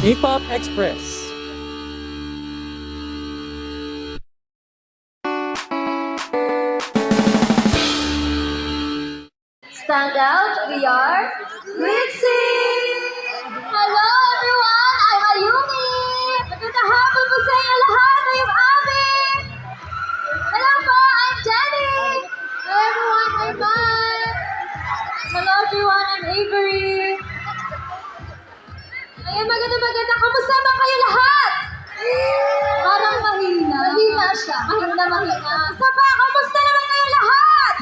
Hip-Hop Express. Stand out, we are Litzy! Hello everyone, I'm Ayumi! Magandang hapon po sa inyo lahat, I'm Abby! Hello po, I'm Jenny! Hello everyone, I'm Van! Hello everyone, I'm Avery! Ayun, maganda. Kamusta ba kayo lahat? Parang mahina. Mahina siya. Mahina. Isa pa, kamusta naman kayo lahat?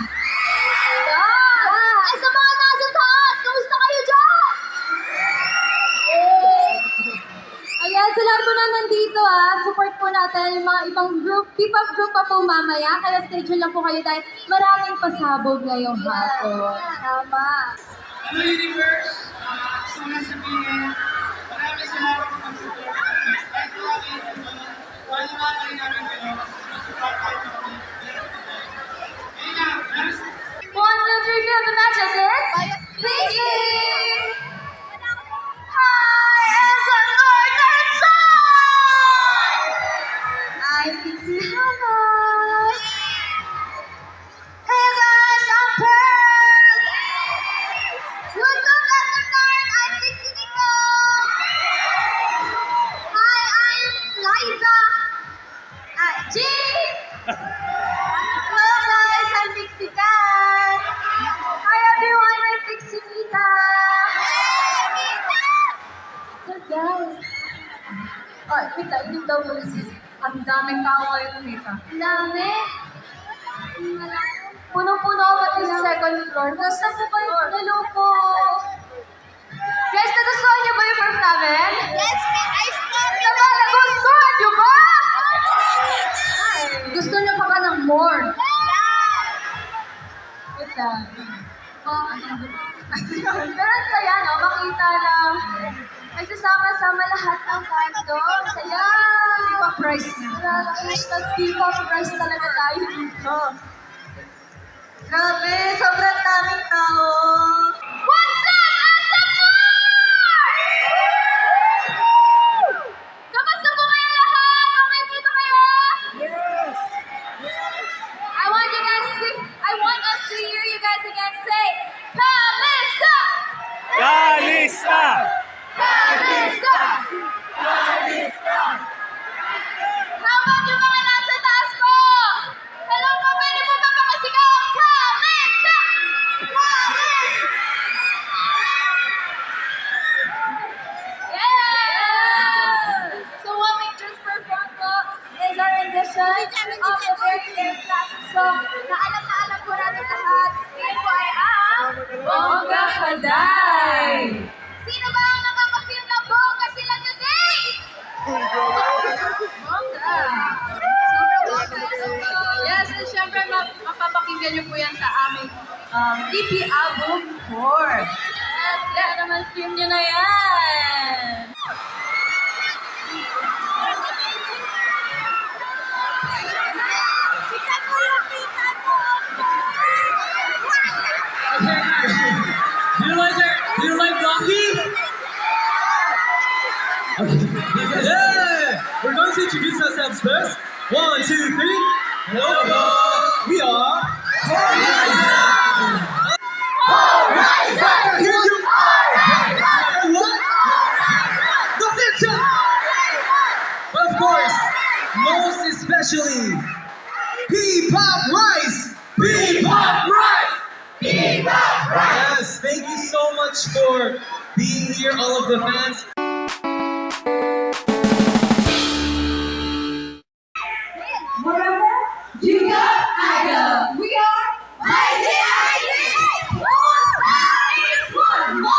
Yeah. Ay, sa mga nasa taas, kamusta kayo dyan? Ayan, sa lahat po na nandito support po natin yung mga ibang group, P-pop group pa po mamaya. Kaya stay tuned lang po kayo dahil maraming pasabog ngayong hapon. Tama. Hello Universe! Gusto ko lang sabihin, maraming salamat sa pag-support. Kahit wala kayo dito, wala namin kayo. Support tayo sa mga. Ayun na, last. 1, 2, 3, feel the magic, kids! Please! Hi, it's a Northern Song! I'm Pixie Hannah. Hey guys, I'm Pearl! What's up, Lesson North? I'm Pixie Nico. Hi, I'm Liza. Jean! Hello guys, I'm Pixie Cat. Hi everyone, I'm Pixie Mita. So guys, Mita, hindi daw mo ang daming tao kayo kumita. Ang dami. Punong-puno ako pati sa second floor. Gusto po kayo? Hello po. Guys, nagustuhan niyo ba yung perf namin? Yes, ice cream. Diba, nagustuhan niyo ba? Gusto niyo pa ka ng more? Wait lang. Pero ang saya, no? Makita na nagsasama-sama lahat ng fandom. Saya! P-pop price na. Hashtag P-pop price talaga tayo dito. Grabe, sobrang daming tao. What's up, SM North? Kamusta po kayo lahat? Okay dito kayo? I want us to hear you guys again say, Kalista! Kalista! Kalista! How about yung mga nasa taas po? Hello po, pwede po ba pakasigaw ang Kalista? Kalista! Yeah! So what we just performed po is our rendition of the very classic song na alam po natin lahat. Ngayon po ay ang Bongga Haday! Sino ba ang nakaka-feel na bongga sila today? Bongga! Yes, and syempre mapapakinggan niyo po yan sa aming EP album 4. Yes, kaya naman stream niyo na yan! Do you like Rocky? Yeah! We're going to introduce ourselves first. 1, 2, 3. Hello, we are Horizon! Horizon! Here you are! And what? The future! But of course, most especially, P-Pop Rice! P-Pop Rice! P-Pop Rice! Yes, thank you so much for being here, all of the fans. Wherever you go, I go. We are YGID! One more!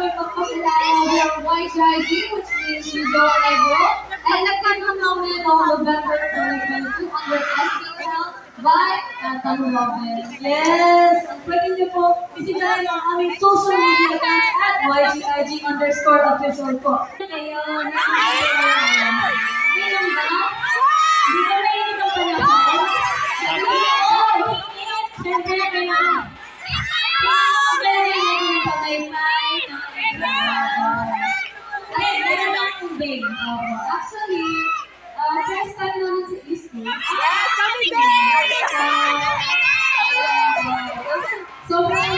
kami magpakilala ng YGIG, which means you go and grow. And nagkaroon namin noong November 2022 under SPL by Tantan Robin. Yes! Pwede niyo po bisitahin ang aming social media account at YGIG_official po. Ngayon, ngayon ba? Hindi ko nainig ang panahon. Siyempre, kailangan. Actually, first time namin sa East Coast. Sobrang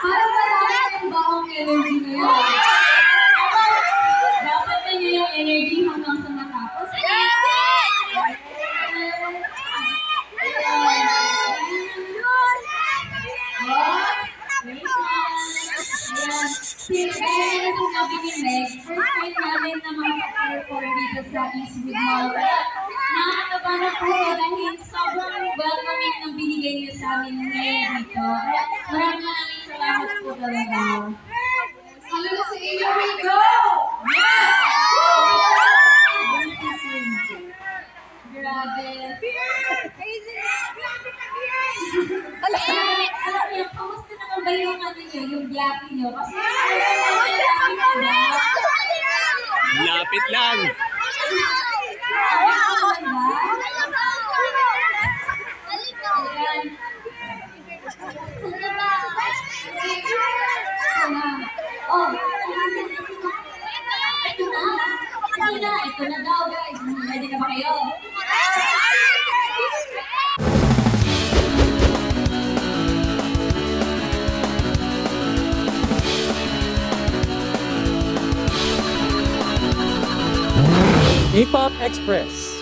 parang marami yung baong energy ngayon. Dapat na niyo yung energy hanggang sa matapos. Kaya na sinabi ni Meg, first time namin na makaka-perform dito sa Eastwood Mall. Nakakataba na po dahil sobrang welcoming ng binigay niyo sa amin ngayon dito. Kaya maraming salamat po talaga. Hello sa inyo, Rico! Yes! Grabe. Alam niyo, kamusta naman ba yung ano niyo, yung black niyo? Kasi Lapit lang. Ito na daw, guys. Ready na ba kayo? Hip Hop Express.